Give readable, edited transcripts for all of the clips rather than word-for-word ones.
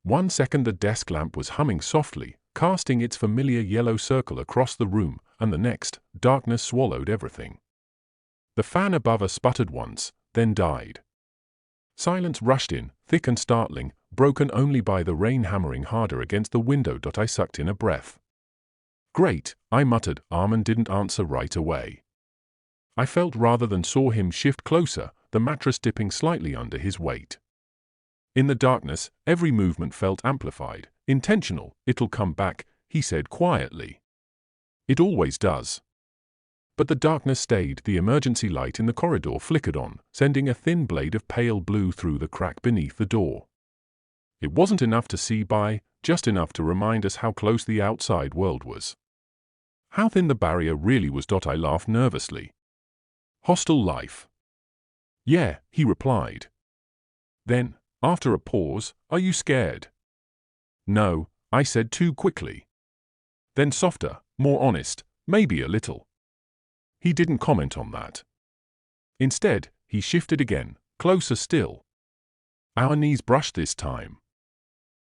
1 second the desk lamp was humming softly, casting its familiar yellow circle across the room, and the next, darkness swallowed everything. The fan above us sputtered once, then died. Silence rushed in, thick and startling, broken only by the rain hammering harder against the window. I sucked in a breath. "Great," I muttered. Armin didn't answer right away. I felt rather than saw him shift closer, the mattress dipping slightly under his weight. In the darkness, every movement felt amplified, intentional. "It'll come back," he said quietly. "It always does." But the darkness stayed. The emergency light in the corridor flickered on, sending a thin blade of pale blue through the crack beneath the door. It wasn't enough to see by, just enough to remind us how close the outside world was. How thin the barrier really was. I laughed nervously. "Hostel life." "Yeah," he replied. Then, after a pause, "Are you scared?" "No," I said too quickly. Then softer, more honest, "Maybe a little." He didn't comment on that. Instead, he shifted again, closer still. Our knees brushed this time.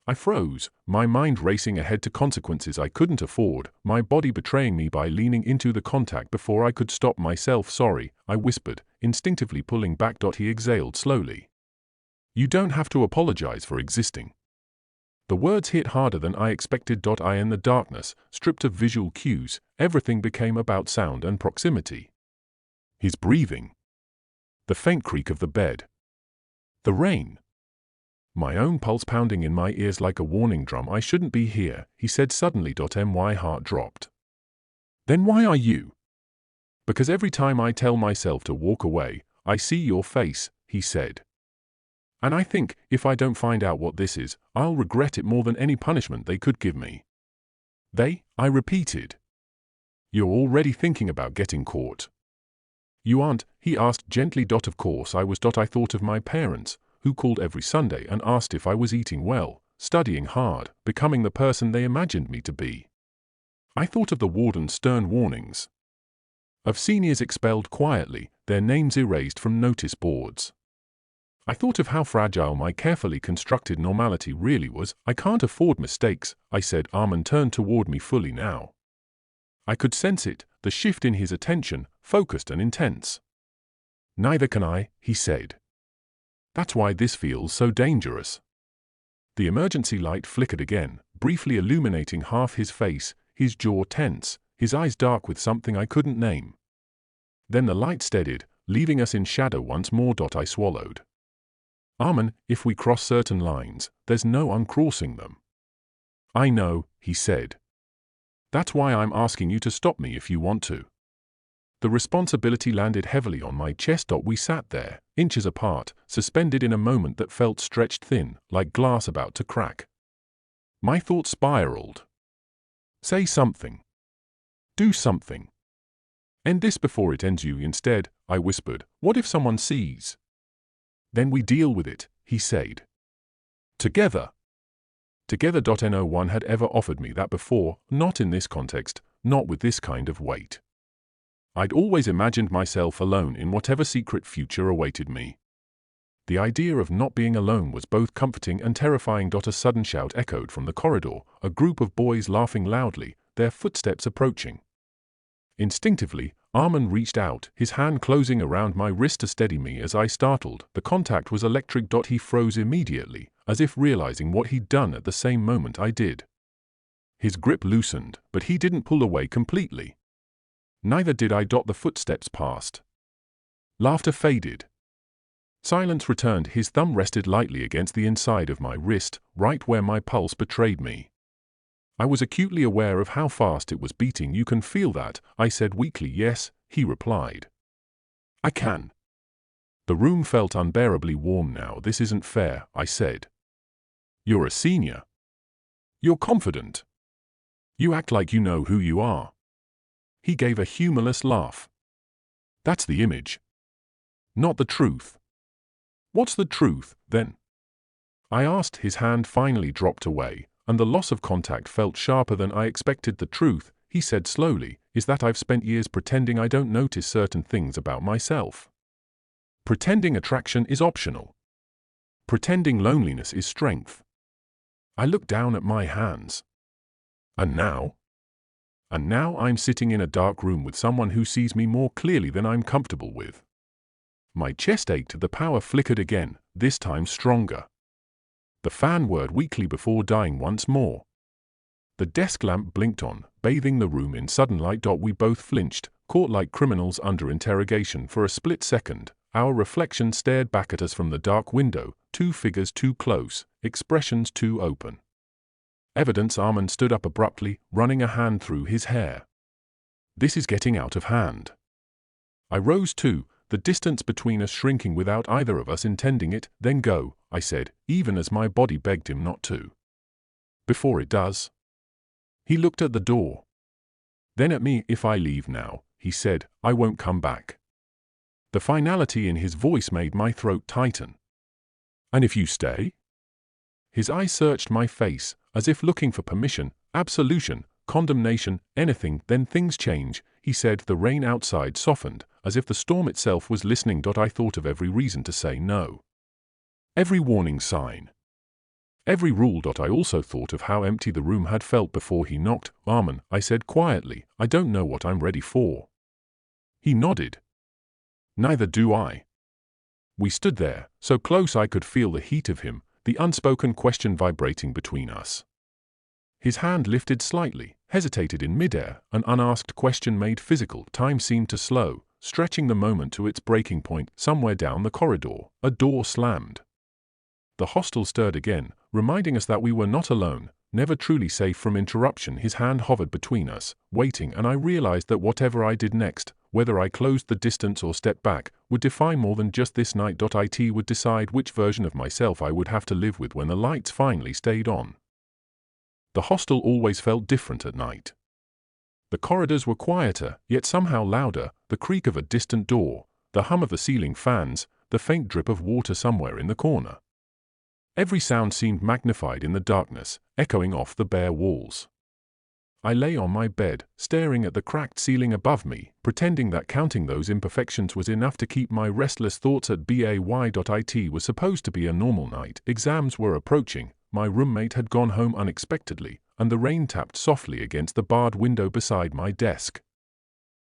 I froze, my mind racing ahead to consequences I couldn't afford, my body betraying me by leaning into the contact before I could stop myself. "Sorry," I whispered, instinctively pulling back. He exhaled slowly. "You don't have to apologize for existing." The words hit harder than I expected. In the darkness, stripped of visual cues, everything became about sound and proximity. His breathing. The faint creak of the bed. The rain. My own pulse pounding in my ears like a warning drum. "I shouldn't be here," he said suddenly. My heart dropped. "Then why are you?" "Because every time I tell myself to walk away, I see your face," he said. "And I think, if I don't find out what this is, I'll regret it more than any punishment they could give me." "They?" I repeated. "You're already thinking about getting caught." "You aren't?" he asked gently. "Of course I was. I thought of my parents, who called every Sunday and asked if I was eating well, studying hard, becoming the person they imagined me to be. I thought of the warden's stern warnings. Of seniors expelled quietly, their names erased from notice boards. I thought of how fragile my carefully constructed normality really was. "I can't afford mistakes," I said. Armin turned toward me fully now. I could sense it, the shift in his attention, focused and intense. "Neither can I," he said. "That's why this feels so dangerous." The emergency light flickered again, briefly illuminating half his face, his jaw tense, his eyes dark with something I couldn't name. Then the light steadied, leaving us in shadow once more. I swallowed. "Armin, if we cross certain lines, there's no uncrossing them." "I know," he said. "That's why I'm asking you to stop me if you want to." The responsibility landed heavily on my chest. We sat there, inches apart, suspended in a moment that felt stretched thin, like glass about to crack. My thoughts spiraled. "Say something. Do something. End this before it ends you." "Instead," I whispered, "what if someone sees?" "Then we deal with it," he said. "Together." Together. No one had ever offered me that before, not in this context, not with this kind of weight. I'd always imagined myself alone in whatever secret future awaited me. The idea of not being alone was both comforting and terrifying. A sudden shout echoed from the corridor, a group of boys laughing loudly, their footsteps approaching. Instinctively, Armin reached out, his hand closing around my wrist to steady me as I startled. The contact was electric. He froze immediately, as if realizing what he'd done at the same moment I did. His grip loosened, but he didn't pull away completely. Neither did I. The footsteps passed. Laughter faded. Silence returned. His thumb rested lightly against the inside of my wrist, right where my pulse betrayed me. I was acutely aware of how fast it was beating. "You can feel that," I said weakly. "Yes," he replied. "I can." The room felt unbearably warm now. "This isn't fair," I said. "You're a senior. You're confident. You act like you know who you are." He gave a humorless laugh. "That's the image. Not the truth." "What's the truth, then?" I asked. His hand finally dropped away, and the loss of contact felt sharper than I expected. "The truth," he said slowly, "is that I've spent years pretending I don't notice certain things about myself. Pretending attraction is optional. Pretending loneliness is strength. I looked down at my hands. And now? And now I'm sitting in a dark room with someone who sees me more clearly than I'm comfortable with. My chest ached, the power flickered again, this time stronger. The fan whirred weakly before dying once more. The desk lamp blinked on, bathing the room in sudden light. We both flinched, caught like criminals under interrogation for a split second. Our reflection stared back at us from the dark window, two figures too close, expressions too open. Evidence. Armand stood up abruptly, running a hand through his hair. This is getting out of hand. I rose too, the distance between us shrinking without either of us intending it. Then go, I said, even as my body begged him not to. Before it does. He looked at the door. Then at me. If I leave now, he said, I won't come back. The finality in his voice made my throat tighten. And if you stay? His eyes searched my face, as if looking for permission, absolution, condemnation, anything. Then things change, he said. The rain outside softened, as if the storm itself was listening. I thought of every reason to say no. Every warning sign. Every rule. I also thought of how empty the room had felt before he knocked. Armand, I said quietly, I don't know what I'm ready for. He nodded. Neither do I. We stood there, so close I could feel the heat of him, the unspoken question vibrating between us. His hand lifted slightly, hesitated in midair, an unasked question made physical. Time seemed to slow, stretching the moment to its breaking point. Somewhere down the corridor, a door slammed. The hostel stirred again, reminding us that we were not alone, never truly safe from interruption. His hand hovered between us, waiting, and I realized that whatever I did next, whether I closed the distance or stepped back, would define more than just this night. It would decide which version of myself I would have to live with when the lights finally stayed on. The hostel always felt different at night. The corridors were quieter, yet somehow louder, the creak of a distant door, the hum of the ceiling fans, the faint drip of water somewhere in the corner. Every sound seemed magnified in the darkness, echoing off the bare walls. I lay on my bed, staring at the cracked ceiling above me, pretending that counting those imperfections was enough to keep my restless thoughts at bay. It was supposed to be a normal night. Exams were approaching, my roommate had gone home unexpectedly, and the rain tapped softly against the barred window beside my desk.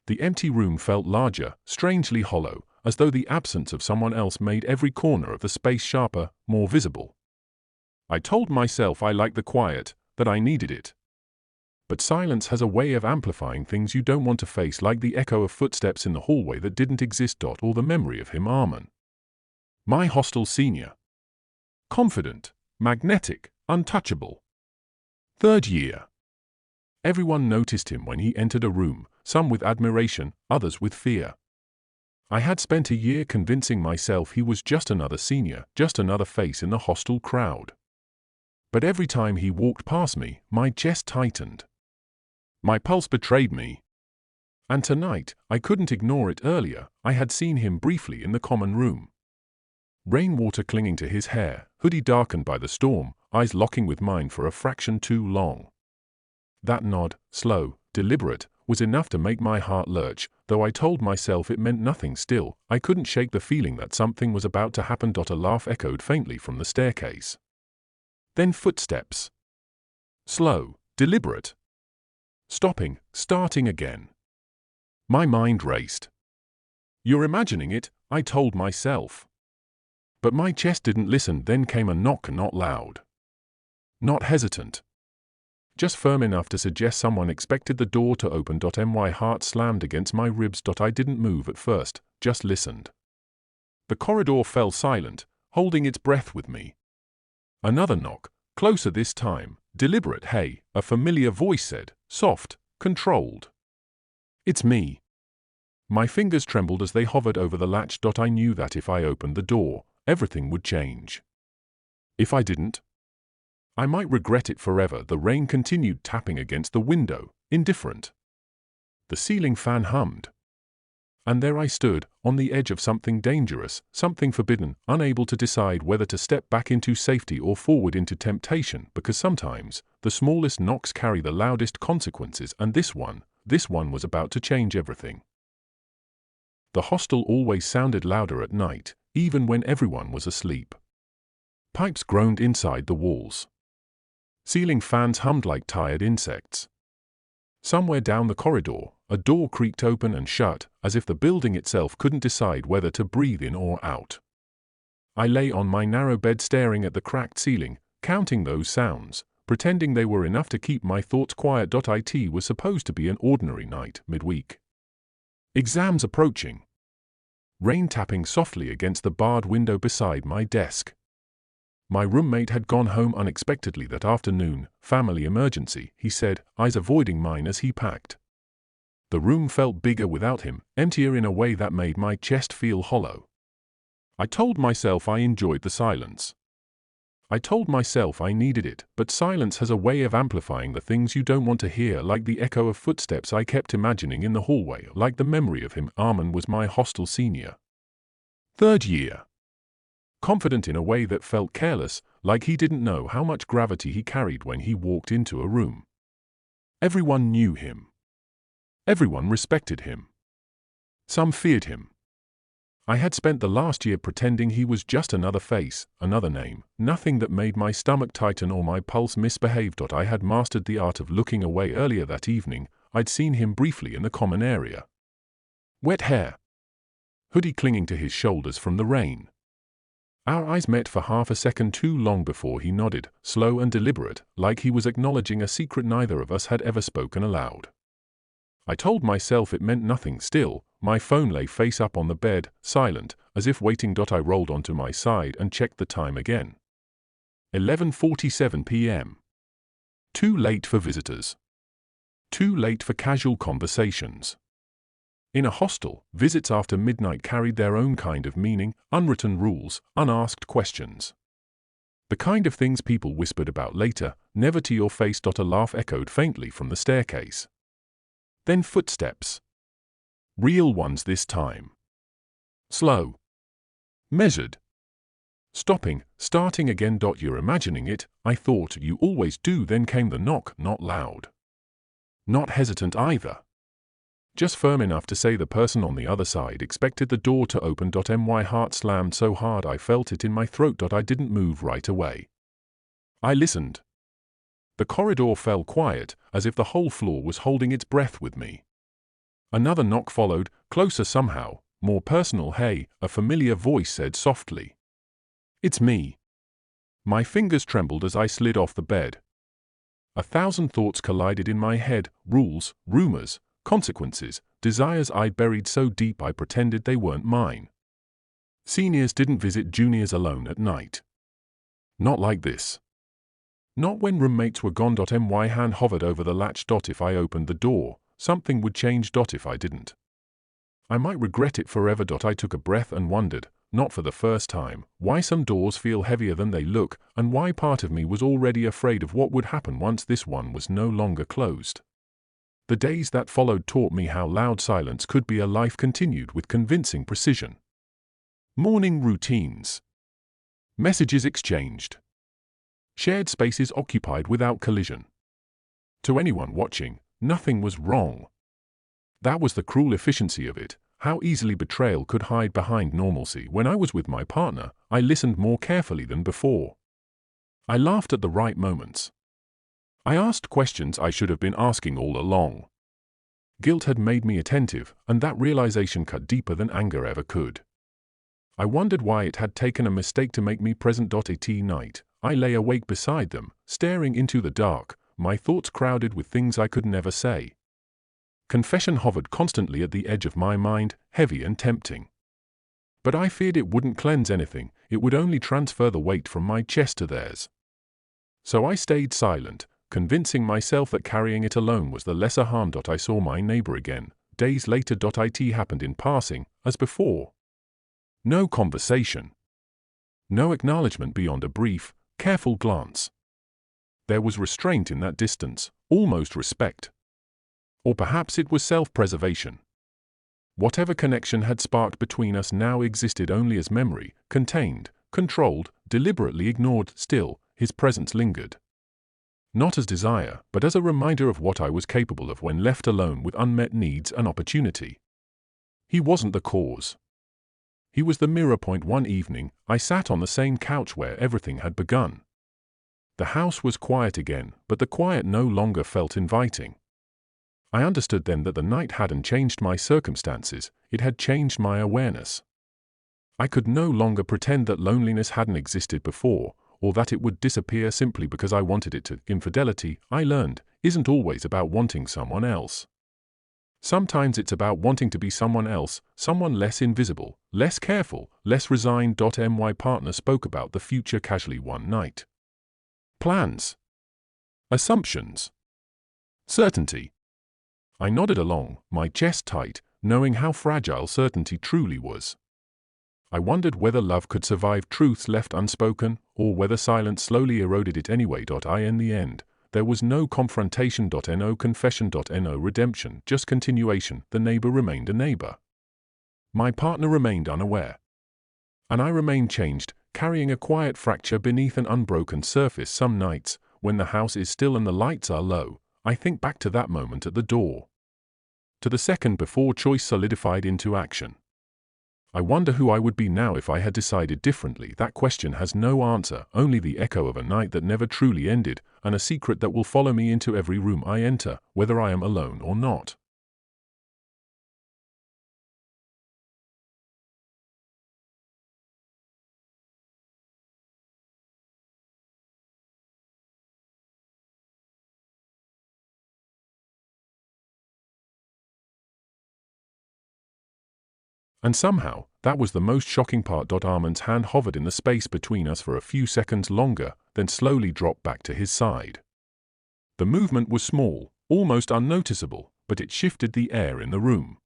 The empty room felt larger, strangely hollow, as though the absence of someone else made every corner of the space sharper, more visible. I told myself I liked the quiet, that I needed it. But silence has a way of amplifying things you don't want to face, like the echo of footsteps in the hallway that didn't exist. Or the memory of him. Armand. My hostel senior. Confident, magnetic, untouchable. Third year. Everyone noticed him when he entered a room, some with admiration, others with fear. I had spent a year convincing myself he was just another senior, just another face in the hostel crowd. But every time he walked past me, my chest tightened. My pulse betrayed me. And tonight, I couldn't ignore it. Earlier, I had seen him briefly in the common room. Rainwater clinging to his hair, hoodie darkened by the storm, eyes locking with mine for a fraction too long. That nod, slow, deliberate, was enough to make my heart lurch, though I told myself it meant nothing. Still, I couldn't shake the feeling that something was about to happen. A laugh echoed faintly from the staircase. Then footsteps. Slow, deliberate. Stopping, starting again. My mind raced. You're imagining it, I told myself. But my chest didn't listen. Then came a knock, not loud. Not hesitant. Just firm enough to suggest someone expected the door to open. My heart slammed against my ribs. I didn't move at first, just listened. The corridor fell silent, holding its breath with me. Another knock, closer this time, deliberate. Hey, a familiar voice said, soft, controlled. It's me. My fingers trembled as they hovered over the latch. I knew that if I opened the door, everything would change. If I didn't, I might regret it forever. The rain continued tapping against the window, indifferent. The ceiling fan hummed. And there I stood, on the edge of something dangerous, something forbidden, unable to decide whether to step back into safety or forward into temptation, because sometimes, the smallest knocks carry the loudest consequences, and this one was about to change everything. The hostel always sounded louder at night, even when everyone was asleep. Pipes groaned inside the walls. Ceiling fans hummed like tired insects. Somewhere down the corridor, a door creaked open and shut, as if the building itself couldn't decide whether to breathe in or out. I lay on my narrow bed staring at the cracked ceiling, counting those sounds, pretending they were enough to keep my thoughts quiet. It was supposed to be an ordinary night, midweek. Exams approaching. Rain tapping softly against the barred window beside my desk. My roommate had gone home unexpectedly that afternoon. Family emergency, he said, eyes avoiding mine as he packed. The room felt bigger without him, emptier in a way that made my chest feel hollow. I told myself I enjoyed the silence. I told myself I needed it, but silence has a way of amplifying the things you don't want to hear, like the echo of footsteps I kept imagining in the hallway, like the memory of him. Armin was my hostel senior. Third year. Confident in a way that felt careless, like he didn't know how much gravity he carried when he walked into a room. Everyone knew him. Everyone respected him. Some feared him. I had spent the last year pretending he was just another face, another name, nothing that made my stomach tighten or my pulse misbehave. I had mastered the art of looking away. Earlier that evening, I'd seen him briefly in the common area. Wet hair. Hoodie clinging to his shoulders from the rain. Our eyes met for half a second too long before he nodded, slow and deliberate, like he was acknowledging a secret neither of us had ever spoken aloud. I told myself it meant nothing. Still, my phone lay face up on the bed, silent, as if waiting. I rolled onto my side and checked the time again. 11:47 p.m. Too late for visitors. Too late for casual conversations. In a hostel, visits after midnight carried their own kind of meaning, unwritten rules, unasked questions. The kind of things people whispered about later, never to your face. A laugh echoed faintly from the staircase. Then footsteps. Real ones this time. Slow. Measured. Stopping, starting again. You're imagining it, I thought. You always do. Then came the knock, not loud. Not hesitant either. Just firm enough to say the person on the other side expected the door to open. My heart slammed so hard I felt it in my throat. I didn't move right away. I listened. The corridor fell quiet, as if the whole floor was holding its breath with me. Another knock followed, closer somehow, more personal. Hey, a familiar voice said softly. It's me. My fingers trembled as I slid off the bed. 1,000 thoughts collided in my head, rules, rumors, consequences, desires I'd buried so deep I pretended they weren't mine. Seniors didn't visit juniors alone at night. Not like this. Not when roommates were gone. My hand hovered over the latch. If I opened the door, something would change. If I didn't, I might regret it forever. I took a breath and wondered, not for the first time, why some doors feel heavier than they look, and why part of me was already afraid of what would happen once this one was no longer closed. The days that followed taught me how loud silence could be. A life continued with convincing precision. Morning routines. Messages exchanged. Shared spaces occupied without collision. To anyone watching, nothing was wrong. That was the cruel efficiency of it, how easily betrayal could hide behind normalcy. When I was with my partner, I listened more carefully than before. I laughed at the right moments. I asked questions I should have been asking all along. Guilt had made me attentive, and that realization cut deeper than anger ever could. I wondered why it had taken a mistake to make me present. At night, I lay awake beside them, staring into the dark, my thoughts crowded with things I could never say. Confession hovered constantly at the edge of my mind, heavy and tempting. But I feared it wouldn't cleanse anything, it would only transfer the weight from my chest to theirs. So I stayed silent, convincing myself that carrying it alone was the lesser harm. I saw my neighbor again, days later. It happened in passing, as before. No conversation. No acknowledgement beyond a brief, careful glance. There was restraint in that distance, almost respect. Or perhaps it was self-preservation. Whatever connection had sparked between us now existed only as memory, contained, controlled, deliberately ignored. Still, his presence lingered. Not as desire, but as a reminder of what I was capable of when left alone with unmet needs and opportunity. He wasn't the cause. He was the mirror point. One evening, I sat on the same couch where everything had begun. The house was quiet again, but the quiet no longer felt inviting. I understood then that the night hadn't changed my circumstances, it had changed my awareness. I could no longer pretend that loneliness hadn't existed before, or that it would disappear simply because I wanted it to. Infidelity, I learned, isn't always about wanting someone else. Sometimes it's about wanting to be someone else, someone less invisible, less careful, less resigned. My partner spoke about the future casually one night. Plans. Assumptions. Certainty. I nodded along, my chest tight, knowing how fragile certainty truly was. I wondered whether love could survive truths left unspoken, or whether silence slowly eroded it anyway. In the end, there was no confrontation. No confession. No redemption, just continuation. The neighbor remained a neighbor. My partner remained unaware. And I remained changed, carrying a quiet fracture beneath an unbroken surface. Some nights, when the house is still and the lights are low, I think back to that moment at the door. To the second before choice solidified into action. I wonder who I would be now if I had decided differently. That question has no answer, only the echo of a night that never truly ended, and a secret that will follow me into every room I enter, whether I am alone or not. And somehow, that was the most shocking part. Armand's hand hovered in the space between us for a few seconds longer, then slowly dropped back to his side. The movement was small, almost unnoticeable, but it shifted the air in the room.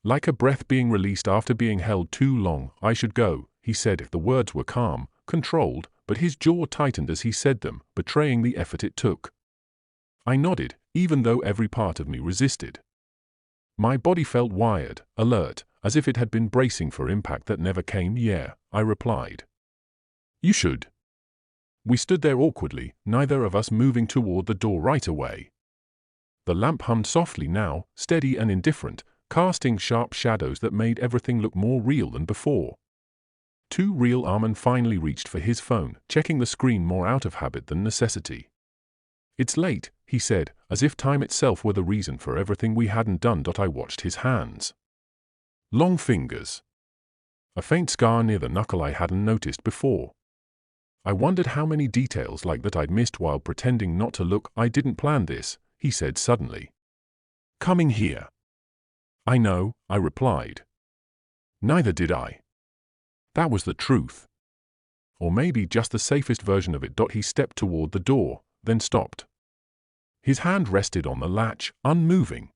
Like a breath being released after being held too long. I should go, he said. The words were calm, controlled, but his jaw tightened as he said them, betraying the effort it took. I nodded, even though every part of me resisted. My body felt wired, alert, as if it had been bracing for impact that never came. Yeah, I replied. You should. We stood there awkwardly, neither of us moving toward the door right away. The lamp hummed softly now, steady and indifferent, casting sharp shadows that made everything look more real than before. Too real. Armand finally reached for his phone, checking the screen more out of habit than necessity. It's late, he said, as if time itself were the reason for everything we hadn't done. I watched his hands. Long fingers. A faint scar near the knuckle I hadn't noticed before. I wondered how many details like that I'd missed while pretending not to look. I didn't plan this, he said suddenly. Coming here. I know, I replied. Neither did I. That was the truth. Or maybe just the safest version of it. He stepped toward the door, then stopped. His hand rested on the latch, unmoving.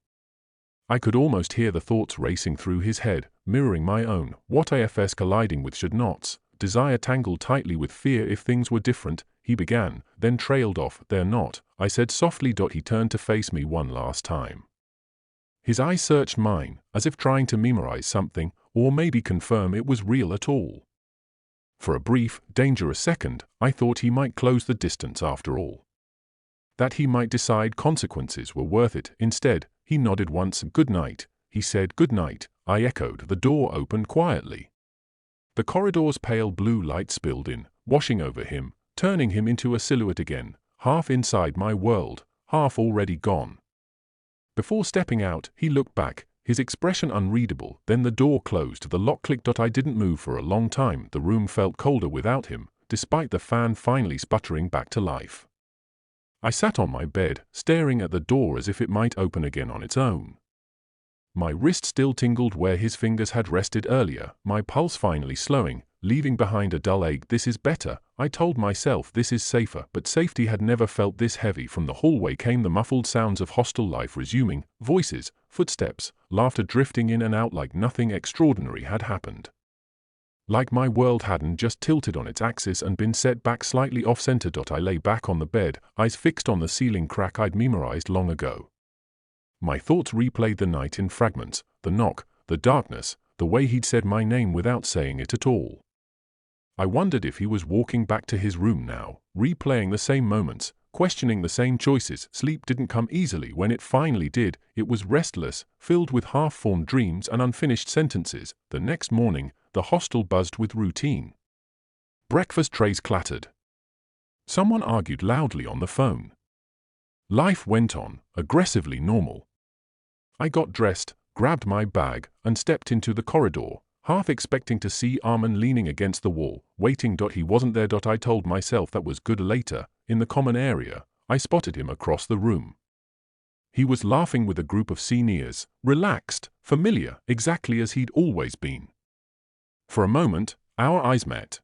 I could almost hear the thoughts racing through his head, mirroring my own, what ifs colliding with should nots, desire tangled tightly with fear if things were different, he began, then trailed off. They're not, I said softly. He turned to face me one last time. His eyes searched mine, as if trying to memorize something, or maybe confirm it was real at all. For a brief, dangerous second, I thought he might close the distance after all. That he might decide consequences were worth it. Instead, he nodded once. Good night, he said. Good night, I echoed. The door opened quietly. The corridor's pale blue light spilled in, washing over him, turning him into a silhouette again, half inside my world, half already gone. Before stepping out, he looked back, his expression unreadable. Then the door closed. The lock clicked. I didn't move for a long time. The room felt colder without him, despite the fan finally sputtering back to life. I sat on my bed, staring at the door as if it might open again on its own. My wrist still tingled where his fingers had rested earlier, my pulse finally slowing, leaving behind a dull ache. This is better, I told myself. This is safer. But safety had never felt this heavy. From the hallway came the muffled sounds of hostel life resuming, voices, footsteps, laughter drifting in and out like nothing extraordinary had happened. Like my world hadn't just tilted on its axis and been set back slightly off-center. I lay back on the bed, eyes fixed on the ceiling crack I'd memorized long ago. My thoughts replayed the night in fragments, the knock, the darkness, the way he'd said my name without saying it at all. I wondered if he was walking back to his room now, replaying the same moments, questioning the same choices. Sleep didn't come easily. When it finally did, it was restless, filled with half-formed dreams and unfinished sentences. The next morning, the hostel buzzed with routine. Breakfast trays clattered. Someone argued loudly on the phone. Life went on, aggressively normal. I got dressed, grabbed my bag, and stepped into the corridor, half expecting to see Armin leaning against the wall, waiting. He wasn't there. I told myself that was good. Later, in the common area, I spotted him across the room. He was laughing with a group of seniors, relaxed, familiar, exactly as he'd always been. For a moment, our eyes met.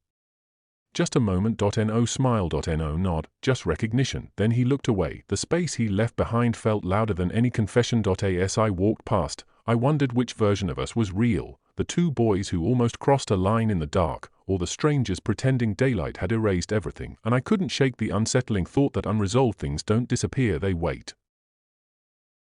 Just a moment. No smile. No nod, just recognition. Then he looked away. The space he left behind felt louder than any confession. As I walked past, I wondered which version of us was real, the two boys who almost crossed a line in the dark, or the strangers pretending daylight had erased everything. And I couldn't shake the unsettling thought that unresolved things don't disappear, they wait.